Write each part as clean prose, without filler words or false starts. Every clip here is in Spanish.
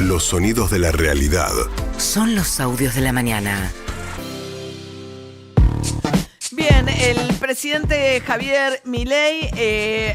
Los sonidos de la realidad. Son los audios de la mañana. Bien, el presidente Javier Milei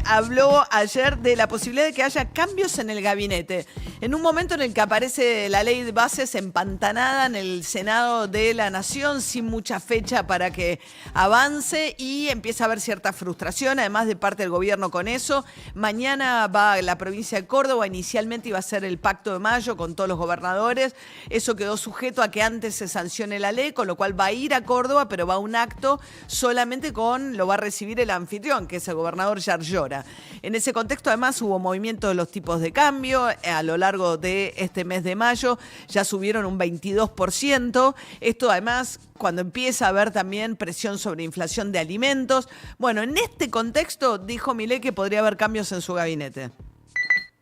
habló ayer de la posibilidad de que haya cambios en el gabinete. En un momento en el que aparece la ley de bases empantanada en el Senado de la Nación, sin mucha fecha para que avance, y empieza a haber cierta frustración, además de parte del gobierno con eso. Mañana va a la provincia de Córdoba, inicialmente iba a ser el Pacto de Mayo con todos los gobernadores. Eso quedó sujeto a que antes se sancione la ley, con lo cual va a ir a Córdoba, pero va a un acto solamente lo va a recibir el anfitrión, que es el gobernador Yarlora. En ese contexto, además, hubo movimiento de los tipos de cambio. A lo largo de este mes de mayo ya subieron un 22%. Esto, además, cuando empieza a haber también presión sobre inflación de alimentos. Bueno, en este contexto dijo Milei que podría haber cambios en su gabinete.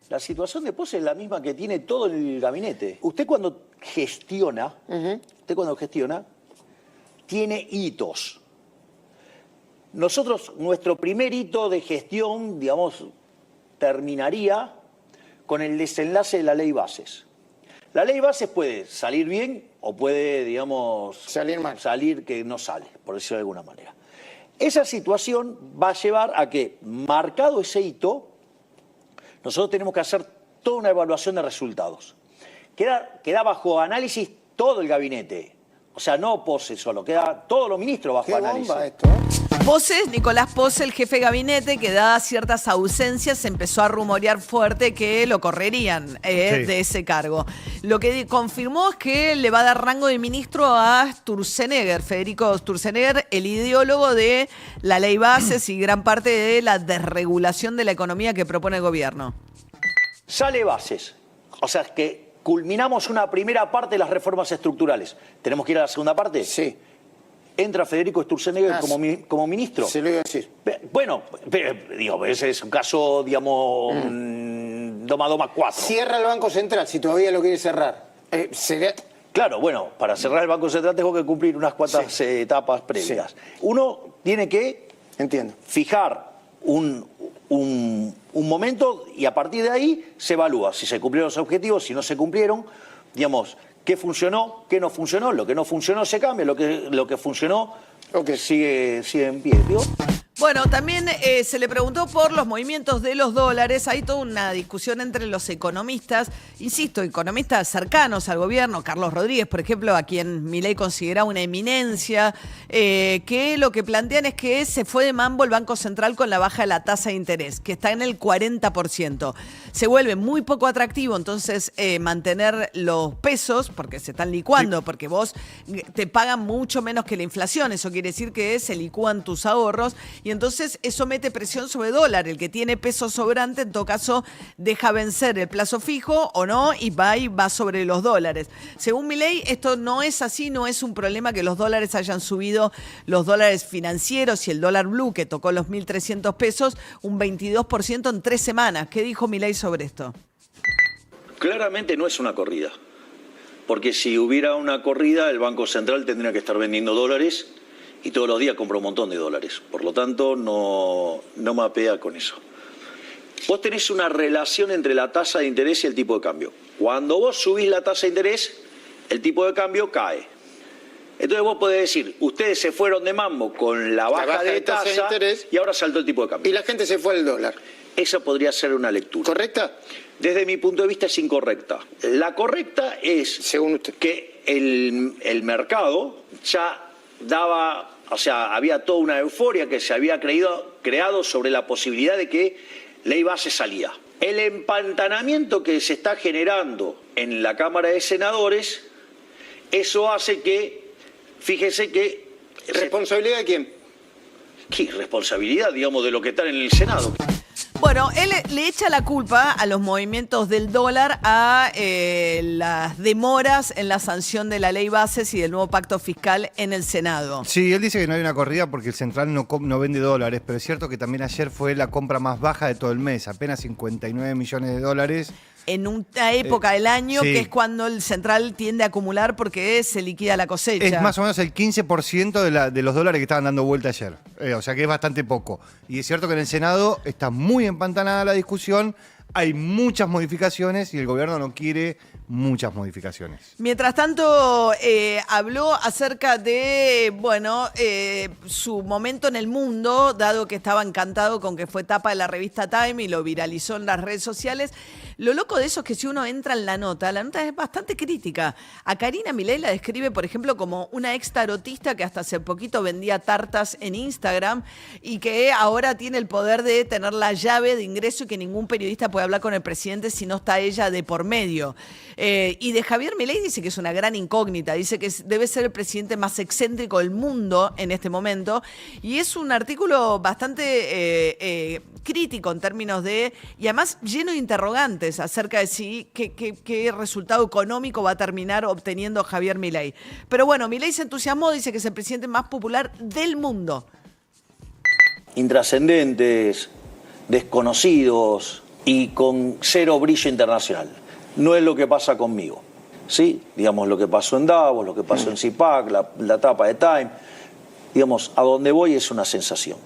La situación de Pose es la misma que tiene todo el gabinete. Usted cuando gestiona, tiene hitos. Nosotros, nuestro primer hito de gestión, digamos, terminaría con el desenlace de la ley bases. La ley bases puede salir bien o puede, digamos, salir que no sale, por decirlo de alguna manera. Esa situación va a llevar a que, marcado ese hito, nosotros tenemos que hacer toda una evaluación de resultados. Queda bajo análisis todo el gabinete. O sea, no Pose solo, queda todos los ministros bajo análisis. Pose, Nicolás Pose, el jefe de gabinete, que dadas ciertas ausencias se empezó a rumorear fuerte que lo correrían de ese cargo. Lo que confirmó es que le va a dar rango de ministro a Sturzenegger, Federico Sturzenegger, el ideólogo de la ley bases y gran parte de la desregulación de la economía que propone el gobierno. Sale bases, o sea, es que culminamos una primera parte de las reformas estructurales. ¿Tenemos que ir a la segunda parte? Sí. Entra Federico Sturzenegger como ministro. Se lo iba a decir. Bueno, digo, ese es un caso, digamos, doma 4. Cierra el Banco Central, si todavía lo quiere cerrar. Claro, bueno, para cerrar el Banco Central tengo que cumplir unas cuantas etapas previas. Uno tiene que fijar un momento y a partir de ahí se evalúa si se cumplieron los objetivos, si no se cumplieron, digamos, qué funcionó, qué no funcionó, lo que no funcionó se cambia, lo que funcionó sigue en pie, ¿digo? Bueno, también se le preguntó por los movimientos de los dólares. Hay toda una discusión entre los economistas, insisto, economistas cercanos al gobierno, Carlos Rodríguez, por ejemplo, a quien Milei considera una eminencia, que lo que plantean es que se fue de mambo el Banco Central con la baja de la tasa de interés, que está en el 40%. Se vuelve muy poco atractivo, entonces, mantener los pesos, porque se están licuando, porque vos te pagan mucho menos que la inflación. Eso quiere decir que se licúan tus ahorros y entonces eso mete presión sobre el dólar. El que tiene peso sobrante, en todo caso, deja vencer el plazo fijo o no y va sobre los dólares. Según Milei, esto no es así, no es un problema que los dólares hayan subido, los dólares financieros y el dólar blue, que tocó los 1.300 pesos, un 22% en 3 semanas. ¿Qué dijo Milei sobre esto? Claramente no es una corrida, porque si hubiera una corrida, el Banco Central tendría que estar vendiendo dólares y todos los días compra un montón de dólares. Por lo tanto, no mapea con eso. Vos tenés una relación entre la tasa de interés y el tipo de cambio. Cuando vos subís la tasa de interés, el tipo de cambio cae. Entonces vos podés decir, ustedes se fueron de mambo con la baja de tasa de interés y ahora saltó el tipo de cambio. Y la gente se fue al dólar. Esa podría ser una lectura. ¿Correcta? Desde mi punto de vista es incorrecta. La correcta es, según usted, que el mercado ya daba, o sea, había toda una euforia que se había creado sobre la posibilidad de que ley base salía. El empantanamiento que se está generando en la Cámara de Senadores, eso hace que, fíjese que... ¿Responsabilidad de quién? ¿Qué responsabilidad, digamos, de lo que están en el Senado? Bueno, él le echa la culpa a los movimientos del dólar a las demoras en la sanción de la ley bases y del nuevo pacto fiscal en el Senado. Sí, él dice que no hay una corrida porque el central no vende dólares, pero es cierto que también ayer fue la compra más baja de todo el mes, apenas 59 millones de dólares. En una época del año sí, que es cuando el central tiende a acumular porque se liquida la cosecha. Es más o menos el 15% de los dólares que estaban dando vuelta ayer. O sea que es bastante poco. Y es cierto que en el Senado está muy empantanada la discusión, hay muchas modificaciones y el gobierno no quiere muchas modificaciones. Mientras tanto, habló acerca de, su momento en el mundo, dado que estaba encantado con que fue tapa de la revista Time y lo viralizó en las redes sociales. Lo loco de eso es que si uno entra en la nota es bastante crítica. A Karina Milei la describe, por ejemplo, como una ex tarotista que hasta hace poquito vendía tartas en Instagram y que ahora tiene el poder de tener la llave de ingreso y que ningún periodista puede hablar con el presidente si no está ella de por medio. Y de Javier Milei dice que es una gran incógnita, dice que debe ser el presidente más excéntrico del mundo en este momento, y es un artículo bastante crítico en términos de, y además lleno de interrogantes acerca de qué resultado económico va a terminar obteniendo Javier Milei. Pero bueno, Milei se entusiasmó, dice que es el presidente más popular del mundo. Intrascendentes, desconocidos y con cero brillo internacional. No es lo que pasa conmigo, ¿sí? Digamos, lo que pasó en Davos, lo que pasó en CIPAC, la tapa de Time. Digamos, a donde voy es una sensación.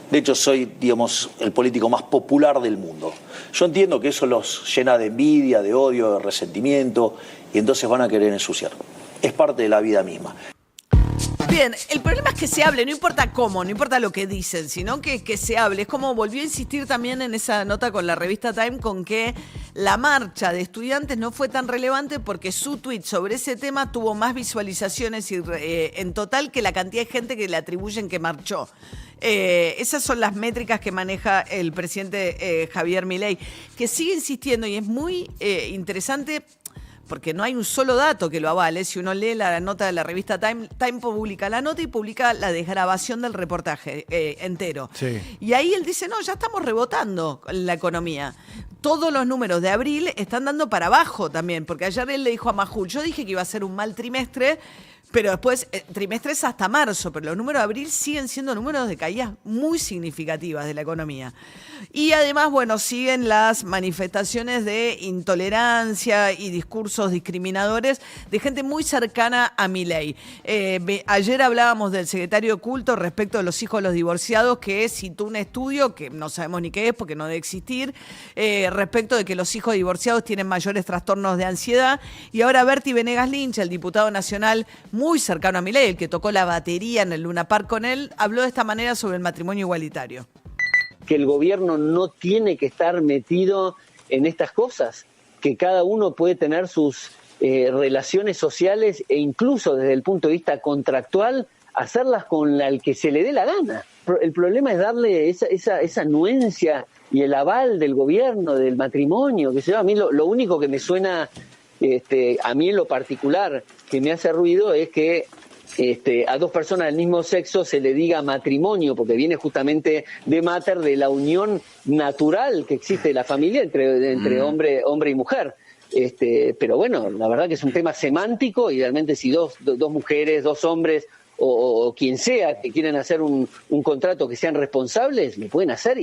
De hecho, soy, digamos, el político más popular del mundo. Yo entiendo que eso los llena de envidia, de odio, de resentimiento, y entonces van a querer ensuciar. Es parte de la vida misma. Bien, el problema es que se hable, no importa cómo, no importa lo que dicen, sino que se hable. Es como volvió a insistir también en esa nota con la revista Time con que la marcha de estudiantes no fue tan relevante porque su tweet sobre ese tema tuvo más visualizaciones en total que la cantidad de gente que le atribuyen que marchó. Esas son las métricas que maneja el presidente Javier Milei, que sigue insistiendo y es muy interesante porque no hay un solo dato que lo avale. Si uno lee la nota de la revista Time, Time publica la nota y publica la desgrabación del reportaje entero. Sí. Y ahí él dice, no, ya estamos rebotando la economía. Todos los números de abril están dando para abajo también, porque ayer él le dijo a Majul, yo dije que iba a ser un mal trimestre, pero después, trimestres hasta marzo, pero los números de abril siguen siendo números de caídas muy significativas de la economía. Y además, bueno, siguen las manifestaciones de intolerancia y discursos discriminadores de gente muy cercana a Milei. Ayer hablábamos del secretario oculto respecto de los hijos de los divorciados, que citó un estudio, que no sabemos ni qué es porque no debe existir, respecto de que los hijos divorciados tienen mayores trastornos de ansiedad. Y ahora Berti Venegas Lynch, el diputado nacional muy cercano a Milei, el que tocó la batería en el Luna Park con él, habló de esta manera sobre el matrimonio igualitario. Que el gobierno no tiene que estar metido en estas cosas, que cada uno puede tener sus relaciones sociales e incluso desde el punto de vista contractual hacerlas con el que se le dé la gana. El problema es darle esa anuencia y el aval del gobierno, del matrimonio, que a mí lo único que me suena, a mí en lo particular, que me hace ruido es que a dos personas del mismo sexo se le diga matrimonio, porque viene justamente de mater, de la unión natural que existe en la familia entre hombre y mujer. Pero bueno, la verdad que es un tema semántico y realmente si dos mujeres, dos hombres o quien sea que quieren hacer un contrato que sean responsables, lo pueden hacer.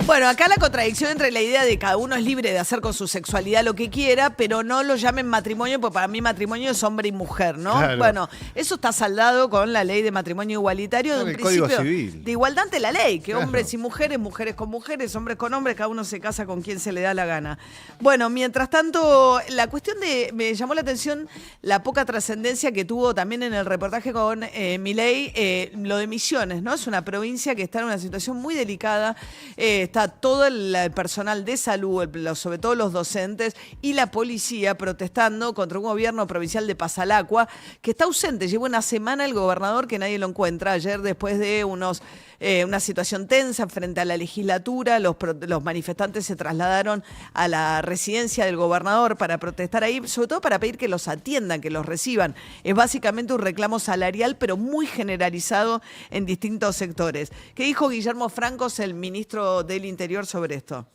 Bueno, acá la contradicción entre la idea de que cada uno es libre de hacer con su sexualidad lo que quiera, pero no lo llamen matrimonio, porque para mí matrimonio es hombre y mujer, ¿no? Claro. Bueno, eso está saldado con la ley de matrimonio igualitario, de un Código principio Civil. de igualdad ante la ley, que Claro. hombres y mujeres, mujeres con mujeres, hombres con hombres, cada uno se casa con quien se le da la gana. Bueno, mientras tanto, la cuestión me llamó la atención la poca trascendencia que tuvo también en el reportaje con Milei, lo de Misiones, ¿no? Es una provincia que está en una situación muy delicada, está todo el personal de salud, sobre todo los docentes y la policía protestando contra un gobierno provincial de Pasalacua que está ausente. Lleva una semana el gobernador que nadie lo encuentra. Ayer, después de una situación tensa frente a la legislatura, los manifestantes se trasladaron a la residencia del gobernador para protestar ahí, sobre todo para pedir que los atiendan, que los reciban. Es básicamente un reclamo salarial, pero muy generalizado en distintos sectores. ¿Qué dijo Guillermo Francos, el ministro del Interior, sobre esto?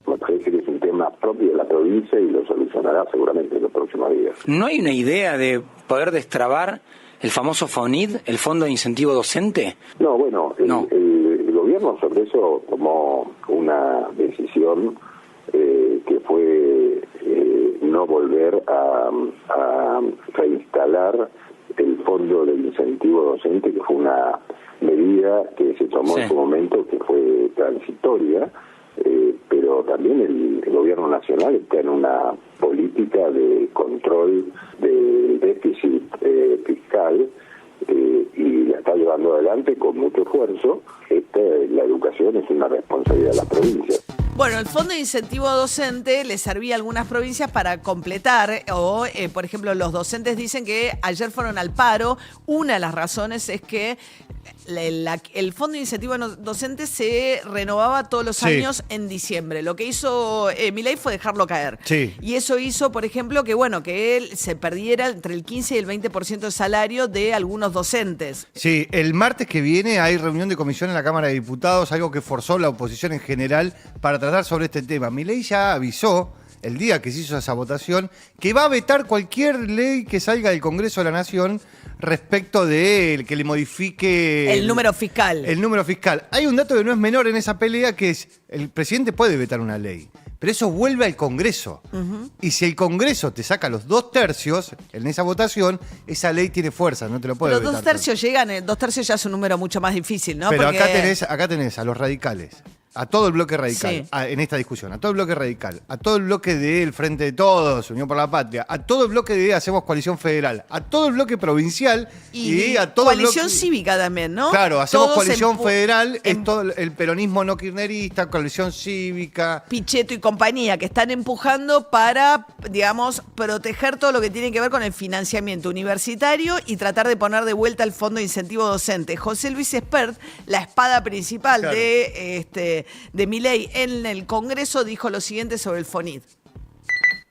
Me parece que es un tema propio de la provincia y lo solucionará seguramente en los próximos días. ¿No hay una idea de poder destrabar el famoso FONID, el Fondo de Incentivo Docente? No, bueno, el gobierno sobre eso tomó una decisión que fue no volver a reinstalar el Fondo del Incentivo Docente, que fue una medida que se tomó en su momento, que fue transitoria, pero también el gobierno nacional está en una política política de control del déficit fiscal y la está llevando adelante con mucho esfuerzo. La educación es una responsabilidad de las provincias. Bueno, el Fondo de Incentivo Docente le servía a algunas provincias para completar, por ejemplo, los docentes dicen que ayer fueron al paro. Una de las razones es que el Fondo de Incentivo Docente se renovaba todos los años en diciembre. Lo que hizo Milei fue dejarlo caer. Sí. Y eso hizo, por ejemplo, que él se perdiera entre el 15 y el 20% de salario de algunos docentes. Sí, el martes que viene hay reunión de comisión en la Cámara de Diputados, algo que forzó la oposición en general para tratar sobre este tema. Milei ya avisó el día que se hizo esa votación que va a vetar cualquier ley que salga del Congreso de la Nación respecto de que le modifique el número fiscal. El número fiscal. Hay un dato que no es menor en esa pelea, que es el presidente puede vetar una ley, pero eso vuelve al Congreso. Y si el Congreso te saca los 2/3 en esa votación, esa ley tiene fuerza, no te lo puede vetar. Los 2/3 llegan, 2/3 ya es un número mucho más difícil, ¿no? Pero porque... acá tenés a los radicales, a todo el bloque radical, Sí. en esta discusión, a todo el bloque radical, a todo el bloque del Frente de Todos, Unión por la Patria, a todo el bloque de Hacemos Coalición Federal, a todo el bloque provincial y a todo coalición el bloque... cívica también, ¿no? Claro, Hacemos Todos Coalición Federal, es todo el peronismo no kirchnerista, coalición cívica... Pichetto y compañía, que están empujando para, digamos, proteger todo lo que tiene que ver con el financiamiento universitario y tratar de poner de vuelta el Fondo de Incentivo Docente. José Luis Espert, la espada principal Claro. de Milei en el Congreso, dijo lo siguiente sobre el FONID.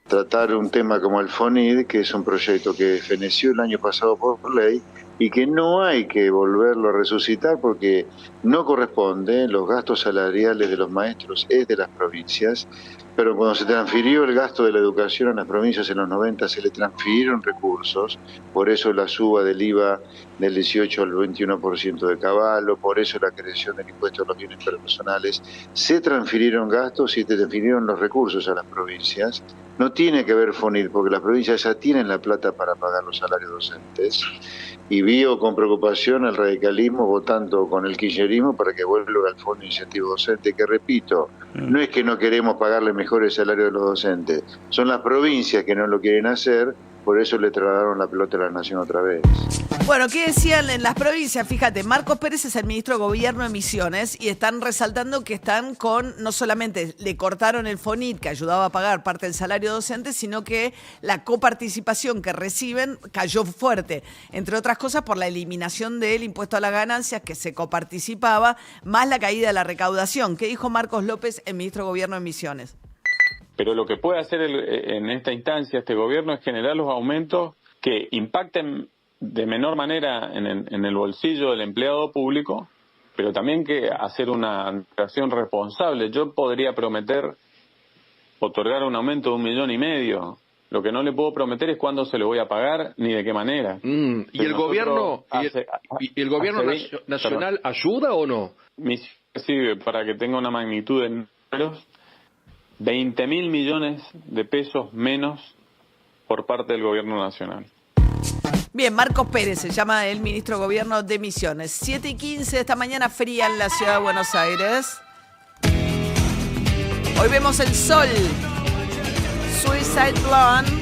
Tratar un tema como el FONID, que es un proyecto que feneció el año pasado por ley y que no hay que volverlo a resucitar porque no corresponde, los gastos salariales de los maestros es de las provincias, pero cuando se transfirió el gasto de la educación a las provincias en los 90 se le transfirieron recursos, por eso la suba del IVA del 18 al 21% de caballo, por eso la creación del impuesto a los bienes personales, se transfirieron gastos y se transfirieron los recursos a las provincias. No tiene que ver FONID, porque las provincias ya tienen la plata para pagar los salarios docentes. Y vio con preocupación al radicalismo votando con el kirchnerismo para que vuelva al Fondo de Incentivo Docente, que repito, no es que no queremos pagarle mejores salarios a los docentes, son las provincias que no lo quieren hacer, por eso le trasladaron la pelota a la nación otra vez. Bueno, ¿qué decían en las provincias? Fíjate, Marcos Pérez es el ministro de Gobierno de Misiones y están resaltando que están no solamente le cortaron el FONID, que ayudaba a pagar parte del salario docente, sino que la coparticipación que reciben cayó fuerte, entre otras cosas por la eliminación del impuesto a las ganancias que se coparticipaba, más la caída de la recaudación. ¿Qué dijo Marcos López, el ministro de Gobierno de Misiones? Pero lo que puede hacer en esta instancia este gobierno es generar los aumentos que impacten de menor manera en el bolsillo del empleado público, pero también que hacer una administración responsable. Yo podría prometer otorgar un aumento de 1,5 millones. Lo que no le puedo prometer es cuándo se lo voy a pagar ni de qué manera. ¿Y el gobierno, y el gobierno nacional ayuda o no? Sí, para que tenga una magnitud de números, 20.000 millones de pesos menos por parte del gobierno nacional. Bien, Marcos Pérez se llama el ministro de Gobierno de Misiones. 7:15 de esta mañana fría en la ciudad de Buenos Aires. Hoy vemos el sol. Suicide Blonde.